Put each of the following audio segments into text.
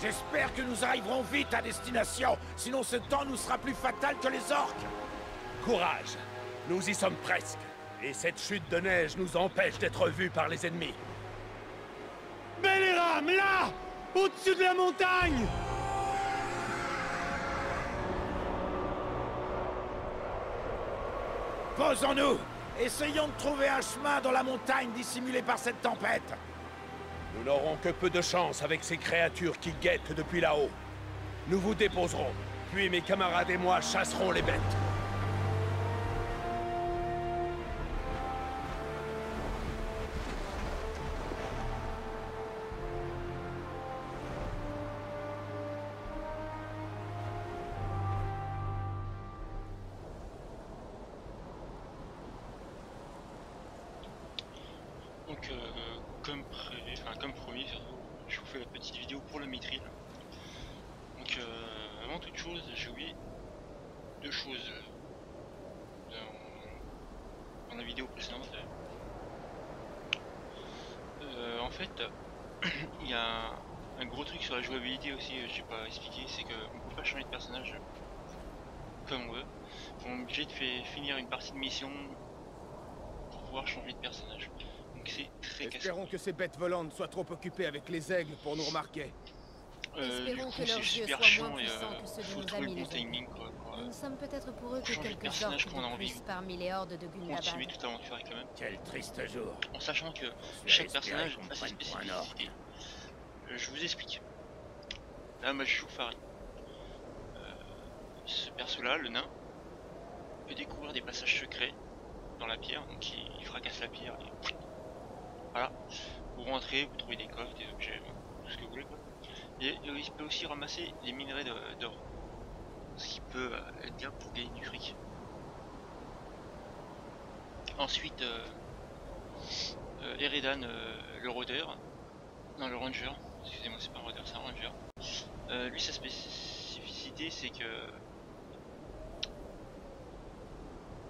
J'espère que nous arriverons vite à destination, sinon ce temps nous sera plus fatal que les orques. Courage, nous y sommes presque. Et cette chute de neige nous empêche d'être vus par les ennemis. Belleram, là! Au-dessus de la montagne! Posons-nous! Essayons de trouver un chemin dans la montagne dissimulée par cette tempête. Nous n'aurons que peu de chance avec ces créatures qui guettent depuis là-haut. Nous vous déposerons, puis mes camarades et moi chasserons les bêtes. Donc, comme promis, je vous fais la petite vidéo pour le mithril. Donc, avant toute chose, j'ai oublié deux choses dans la vidéo précédente. En fait, il y a un gros truc sur la jouabilité aussi, j'ai pas expliqué, c'est qu'on peut pas changer de personnage comme on veut. On est obligé de finir une partie de mission pour pouvoir changer de personnage. C'est très Espérons que ces bêtes volantes soient trop occupées avec les aigles pour nous remarquer. Espérons que leurs yeux soient moins puissants que ceux de nos amis les aigles. Nous ne sommes peut-être pour eux que quelques orques de plus parmi les hordes de Gundabad. Continuer toute l'aventure quand même. Quel triste jour. En sachant que chaque personnage a ses spécificités. Je vous explique. Là, moi je joue Farid. Ce perso-là, le nain, peut découvrir des passages secrets dans la pierre, donc il fracasse la pierre. Et... voilà, vous rentrez, vous trouvez des coffres, des objets, tout ce que vous voulez quoi. Et il peut aussi ramasser les minerais d'or, ce qui peut être bien pour gagner du fric. Ensuite, Eredan, le rôdeur, non le ranger, excusez-moi c'est pas un rôdeur, c'est un ranger. Lui sa spécificité c'est que...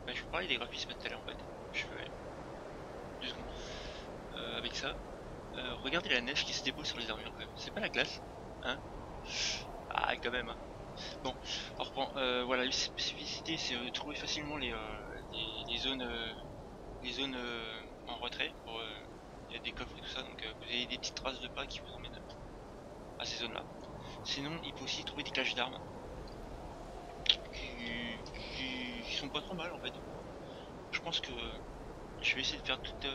bah, je vous parlais des graphismes tout à l'heure en fait, je vais... 2 secondes. Avec ça, regardez la neige qui se dépose sur les armures quand même. C'est pas la glace, hein? Ah quand même. Hein. Bon, alors voilà, les spécificités c'est de trouver facilement les zones, en retrait. Il y a des coffres et tout ça, donc vous avez des petites traces de pas qui vous emmènent à ces zones-là. Sinon, il peut aussi trouver des caches d'armes qui sont pas trop mal en fait. Je pense que je vais essayer de faire toutes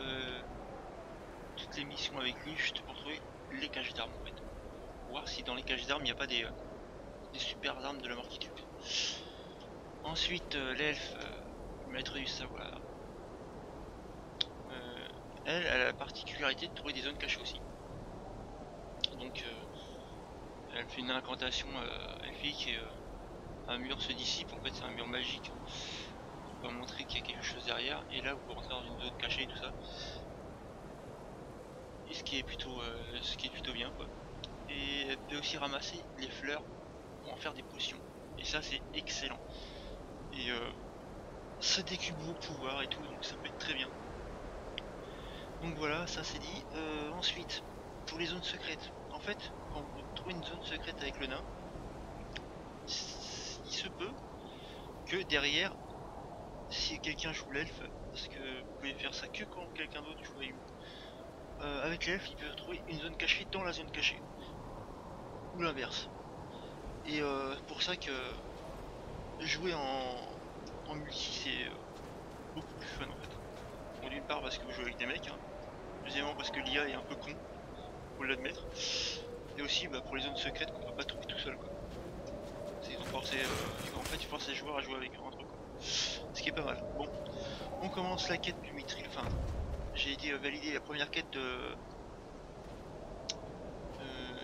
les missions avec lui juste pour trouver les caches d'armes en fait. Voir si dans les caches d'armes il n'y a pas des super armes de la mort qui tue. Ensuite l'elfe, maître du savoir. Elle a la particularité de trouver des zones cachées aussi. Donc elle fait une incantation elfique et un mur se dissipe, en fait c'est un mur magique. On va montrer qu'il y a quelque chose derrière et là vous pouvez rentrer dans une zone cachée et tout ça. Et ce qui est plutôt bien quoi. Et elle peut aussi ramasser les fleurs pour en faire des potions. Et ça c'est excellent. Et ça décuple vos pouvoirs et tout, donc ça peut être très bien. Donc voilà, ça c'est dit. Ensuite, pour les zones secrètes. En fait, quand vous trouvez une zone secrète avec le nain, il se peut que derrière, si quelqu'un joue l'elfe, parce que vous pouvez faire ça que quand quelqu'un d'autre joue avec vous, avec l'elfe, il peut trouver une zone cachée dans la zone cachée. Ou l'inverse. Et pour ça que jouer en multi c'est beaucoup plus fun en fait. Bon, d'une part parce que vous jouez avec des mecs, hein. Deuxièmement parce que l'IA est un peu con, faut l'admettre. Et aussi pour les zones secrètes qu'on peut pas trouver tout seul quoi. Ils ont forcé, en fait ils forcent les joueurs à jouer avec eux entre eux quoi. Ce qui est pas mal. Bon, on commence la quête du mithril. Enfin, j'ai été valider la première quête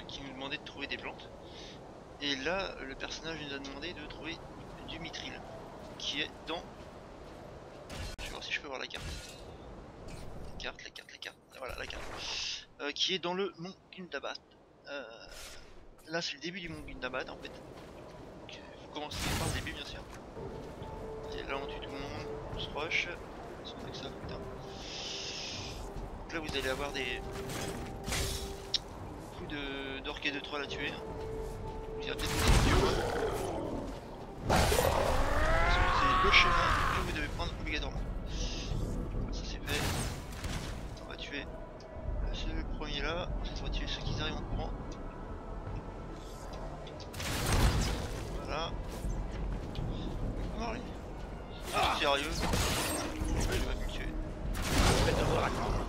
qui nous demandait de trouver des plantes. Et là, le personnage nous a demandé de trouver du mithril, qui est dans... Je vais voir si je peux voir la carte. La carte. Voilà la carte. Qui est dans le mont Gundabad. Là, c'est le début du mont Gundabad en fait. Donc, vous commencez par le début, bien sûr. Et là, on tue tout le monde, on se rush. Ça fait que ça, putain. Donc là, vous allez avoir des... Vous beaucoup d'orques et de trolls à tuer. Il y a peut-être une vidéo. C'est le chemin que vous devez prendre obligatoirement. Ça c'est fait. On va tuer ce premier là. Ensuite on va tuer ceux qui arrivent en courant. Voilà. Allez. Ah, sérieux. Je vais me tuer. Je vais devoir attendre.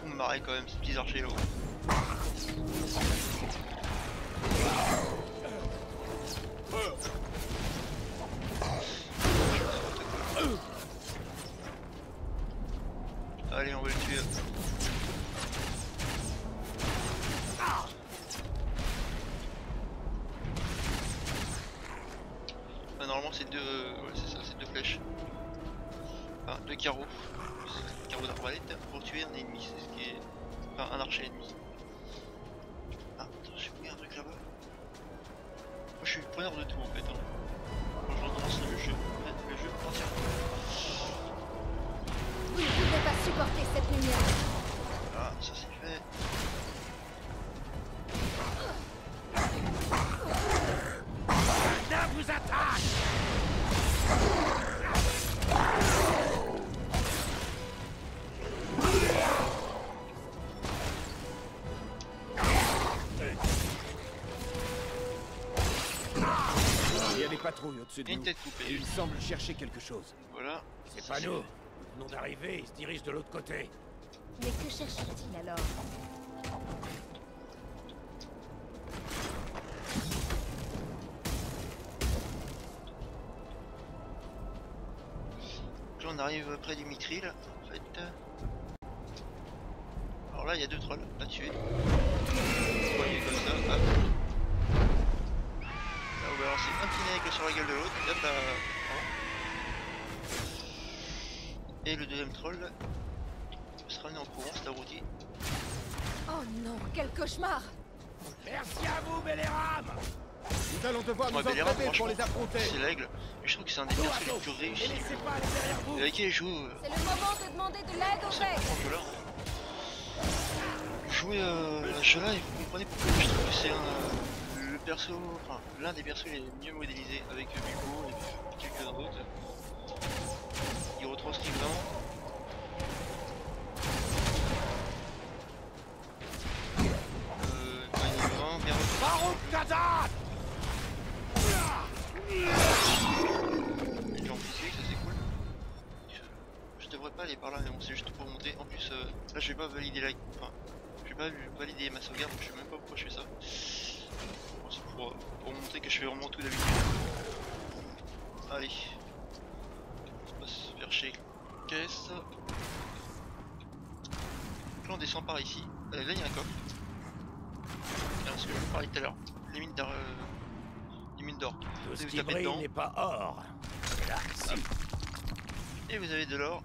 Faut me marrer quand même ces petits archers là. Allez, on va le tuer. Ah, normalement c'est deux, ouais, c'est ça, c'est deux flèches. Enfin, deux carreaux. Carreaux d'arbalète pour tuer un ennemi, c'est ce qui est. Enfin, un archer ennemi. Ah, attends, j'ai oublié un truc là-bas. Moi je suis preneur de tout en fait. Hein. Quand je recommence le jeu, en fait, le jeu entièrement. Vous ne pouvez pas supporter cette lumière. Ah, ça c'est fait. Là vous attaque. Il y a des patrouilles au-dessus de Une nous. tête coupée. Et ils semblent chercher quelque chose. Voilà. C'est Ça, pas nous. Nous venons d'arriver, ils se dirigent de l'autre côté. Mais que cherche-t-il alors? Donc là on arrive près du Mithril en fait. Alors là il y a deux trolls à tuer. Vous voyez comme ça. Hop. Là on va lancer un petit nez sur la gueule de l'autre. Hop là. Et le deuxième troll là, il se ramener en courant, c'est abruti. Oh non, quel cauchemar! Merci à vous, Belleram. Nous allons devoir nous Ouais, Belleram, entraîner pour les franchement, affronter. c'est l'aigle. Et je trouve que c'est un des persos les plus Et réussis. laissez pas aller derrière vous. Et avec qui il joue. C'est le moment de demander de l'aide au C'est Vex! franchement jeu là. Jouer à ce jeu-là et vous comprenez pourquoi je trouve que c'est le perso, enfin l'un des persos les mieux modélisés avec Hugo et quelques-uns d'autres. Il retranscrit vraiment. Il est vraiment bien retrouvé. Baron Kazan. Une jambe physique, ça c'est cool. Je devrais pas aller par là, mais bon, c'est juste pour monter. En plus, là je vais pas valider la. Enfin, je vais pas valider ma sauvegarde, je sais même pas pourquoi je fais ça. Bon, c'est pour montrer que je fais vraiment tout d'habitude. Allez. On va se faire chez caisse. Donc là on descend par ici. Là il y a un coffre. Là, ce que je vous parlais tout à l'heure. Les mines d'or. Les mines d'or. Tout ce Vous qui tapez brille dedans. n'est pas or. Là, si. Et vous avez de l'or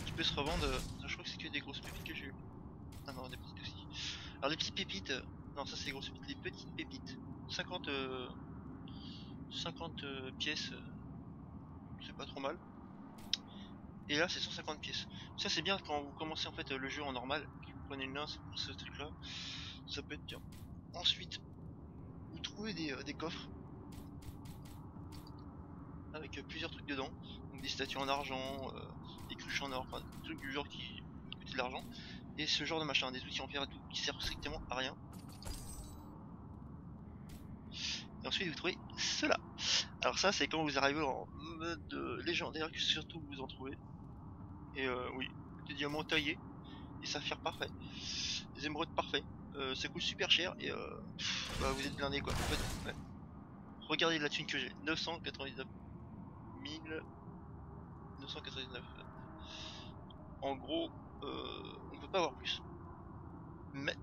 qui peut se revendre. Je crois que c'est que des grosses pépites que j'ai eu. Ah non, des petites aussi. Alors les petites pépites, non ça c'est des grosses pépites. Les petites pépites, 50 pièces, c'est pas trop mal. Et là c'est 150 pièces. Ça c'est bien quand vous commencez en fait le jeu en normal, que vous prenez une lance pour ce truc là, ça peut être bien. Ensuite, vous trouvez des coffres avec plusieurs trucs dedans, donc des statues en argent, des cruches en or, enfin des trucs du genre qui coûtent de l'argent, et ce genre de machin, des outils en pierre et tout, qui servent strictement à rien. Et ensuite vous trouvez cela. Alors ça c'est quand vous arrivez en mode légendaire que surtout vous en trouvez. Et oui, des diamants taillés, des saphirs parfaits, des émeraudes parfaits, ça coûte super cher et bah, vous êtes blindé quoi. En fait, ouais. Regardez la thune que j'ai, 999 999. En gros, on peut pas avoir plus. Mais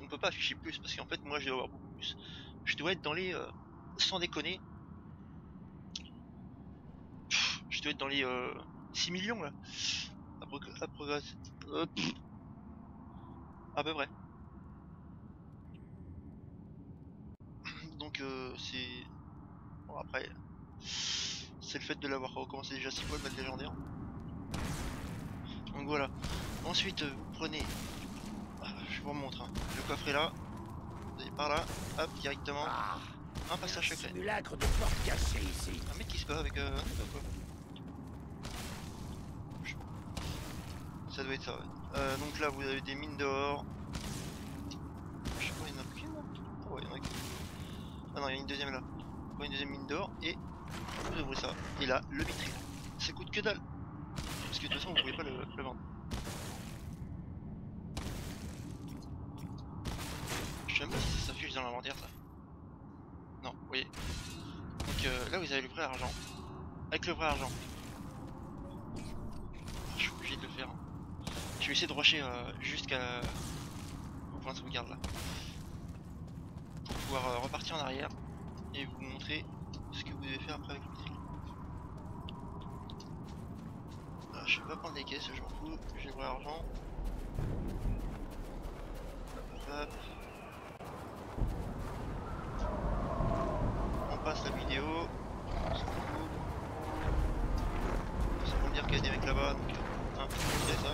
on peut pas afficher plus parce qu'en fait moi je dois avoir beaucoup plus. Je dois être dans les sans déconner. Je dois être dans les 6 millions là. À peu près. Donc c'est. Bon après. C'est le fait de l'avoir recommencé déjà 6 fois le mode légendaire. Donc voilà. Ensuite, vous prenez... je vous remontre. Hein. Le coffre est là. Vous allez par là. Hop, directement. Un passage secret. Simulacre de porte cachée ici. Un mec qui se bat avec un quoi. Ça doit être ça. Ouais. Donc là, vous avez des mines dehors. Je sais pas, il y en a plus qu'une. Oh, ouais, il y en a qu'une. Ah non, il y a une deuxième là. Vous prenez une deuxième mine d'or et vous ouvrez ça. Et là, le vitril. Ça coûte que dalle. Parce que de toute façon, vous pouvez pas le vendre. Je sais même pas si ça s'affiche dans l'inventaire ça. Non, vous voyez. Donc là, vous avez le vrai argent. Avec le vrai argent. Je suis obligé de le faire. Je vais essayer de rusher jusqu'à au point de sauvegarde là. Pour pouvoir repartir en arrière et vous montrer ce que vous devez faire après avec le vitril. Je vais pas prendre les caisses, je m'en fous, j'ai le vrai argent. Hop. On passe la vidéo. On s'en fout. Ça veut dire qu'il y a des mecs là-bas, donc hein, c'est ça.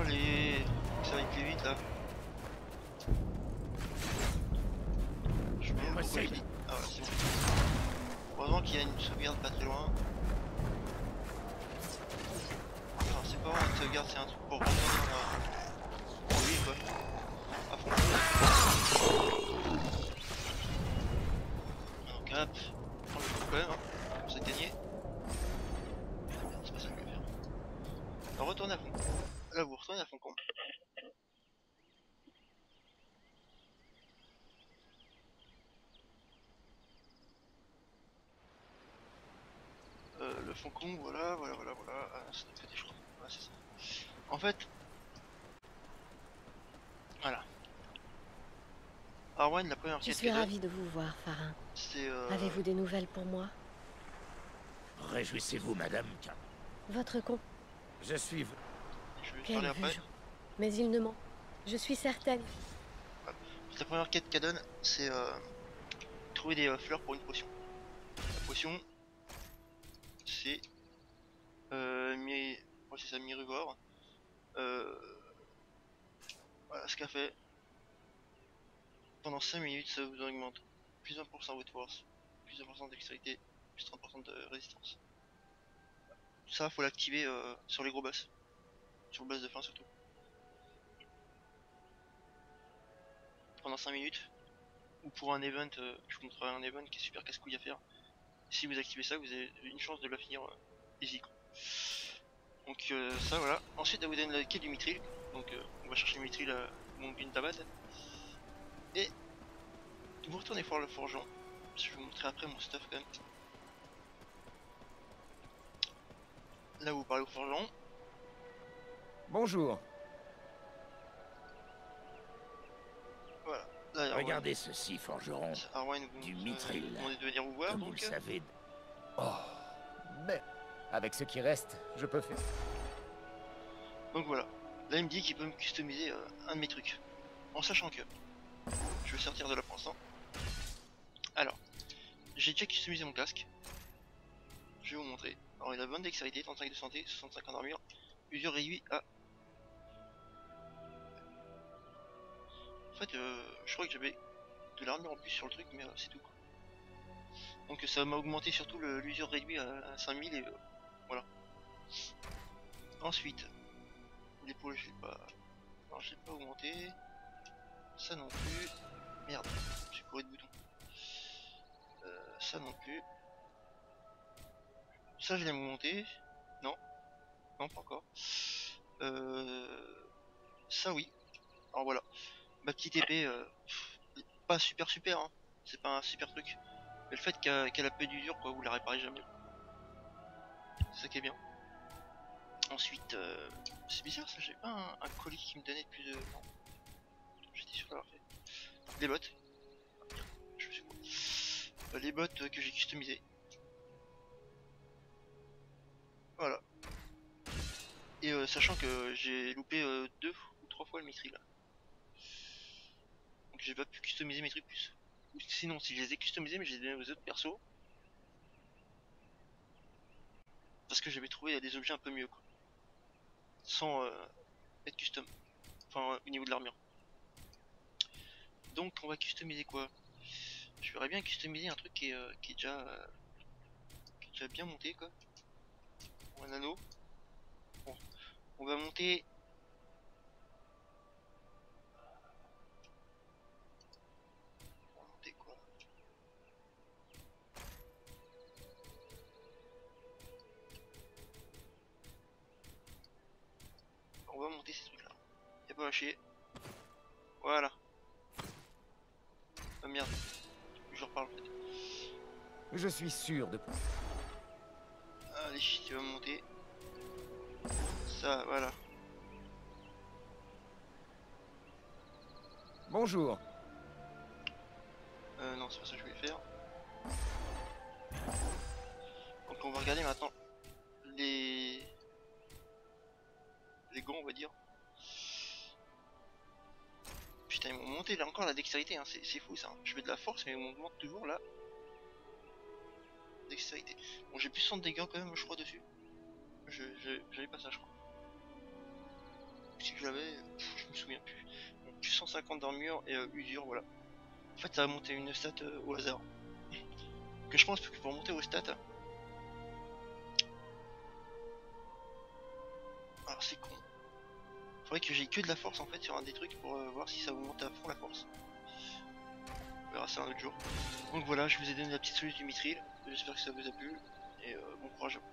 Allez, ça va plus vite là. Je me demande pourquoi il dit. Ah ouais, c'est bon. Heureusement qu'il y a une sauvegarde pas très loin. Enfin, c'est pas vraiment une sauvegarde, c'est un truc pour retourner dans lui quoi. À fond. Donc hop, prends le coup quand même, hein. Comme ça gagné. C'est pas ça que je vais faire. Alors retourne à fond. Là vous retournez à fond con. Le fond con, voilà. Ah, c'est notre côté, je crois. Ouais, c'est ça. En fait, voilà. Arwen, la première Je quête suis qu'elle ravie de vous voir, Farin. c'est Avez-vous des nouvelles pour moi? Réjouissez-vous, madame. Votre con... Je suis... je vais te Quelle parler après. vue, mais il ne ment. Je suis certaine. La première quête qu'elle donne, c'est trouver des fleurs pour une potion. La potion, c'est ouais, c'est ça, Mirugor. Voilà ce qu'a fait. Pendant 5 minutes, ça vous augmente plus 1% votre force, plus 1% de dextérité, plus 30% de résistance. Ça, faut l'activer sur les gros boss. Sur le boss de fin surtout. Pendant 5 minutes. Ou pour un event, je vous montrerai un event qui est super casse-couille à faire. Si vous activez ça, vous avez une chance de la finir easy quoi. Donc ça voilà. Ensuite elle vous donne la quête du mithril. Donc on va chercher le mithril à une tabade. Et vous retournez voir le forgeron. Je vais vous montrer après mon stuff quand même. Là vous parlez au forgeron. Bonjour. Voilà. Là, Regardez ceci, forgeron. Arwen vous Du mithril. demandez de venir vous voir. Comme donc, vous le savez... Oh, mais avec ce qui reste, je peux faire. donc voilà. Là il me dit qu'il peut me customiser un de mes trucs. En sachant que je vais sortir de là pour l'instant. Alors, j'ai déjà customisé mon casque. Je vais vous montrer. Alors il a 20 dextérité, 35 de santé, 65 en armure, usure réduit à... En fait, je crois que j'avais de l'armure en plus sur le truc, mais c'est tout quoi. Donc ça m'a augmenté surtout l'usure réduit à 5000 et voilà. Ensuite, l'épaule je l'ai pas... Non, je l'ai pas augmenté. Ça non plus. Merde, j'ai couru de boutons. Ça non plus. Ça je l'ai augmenté. Non. Non, pas encore. Ça oui. Alors voilà. Ma petite épée, pas super hein. C'est pas un super truc. Mais le fait qu'elle a peu d'usure quoi, vous la réparez jamais. C'est ça qui est bien. Ensuite, c'est bizarre ça, j'ai pas un colis qui me donnait depuis de... Non. J'étais sûr d'avoir fait. Les bottes. Je sais quoi. Les bottes que j'ai customisées. Voilà. Et sachant que j'ai loupé 2 ou 3 fois le mithril là. Donc j'ai pas pu customiser mes trucs plus. Ou sinon si je les ai customisés mais je les ai donnés aux autres persos. Parce que j'avais trouvé des objets un peu mieux quoi. Sans être custom. Enfin au niveau de l'armure. Donc on va customiser quoi? Je verrais bien customiser un truc qui est déjà bien monté quoi. Ou un anneau. Bon. On va monter. On va monter quoi? On va monter ces trucs là. Y'a pas à chier. Voilà. Ah merde. Je reparle peut-être. Je suis sûr de... Allez, tu vas monter. Ça, voilà. Bonjour. Non, c'est pas ça que je voulais faire. Donc on va regarder maintenant les gants, on va dire. Putain, ils m'ont monté là encore la dextérité, hein. C'est fou ça. Je fais de la force, mais ils m'augmentent toujours là. Dextérité. Bon, j'ai plus 100 de dégâts quand même, je crois, dessus. J'avais pas ça, je crois. Si que j'avais, je me souviens plus. Bon, plus 150 d'armure et usure, voilà. En fait, ça va monter une stat au hasard. Que je pense que pour monter aux stats. Alors, c'est con. Faudrait que j'ai que de la force en fait sur un des trucs pour voir si ça augmente à fond la force. On verra ça un autre jour. Donc voilà, je vous ai donné la petite solution du mithril. J'espère que ça vous a plu. Et bon courage à vous.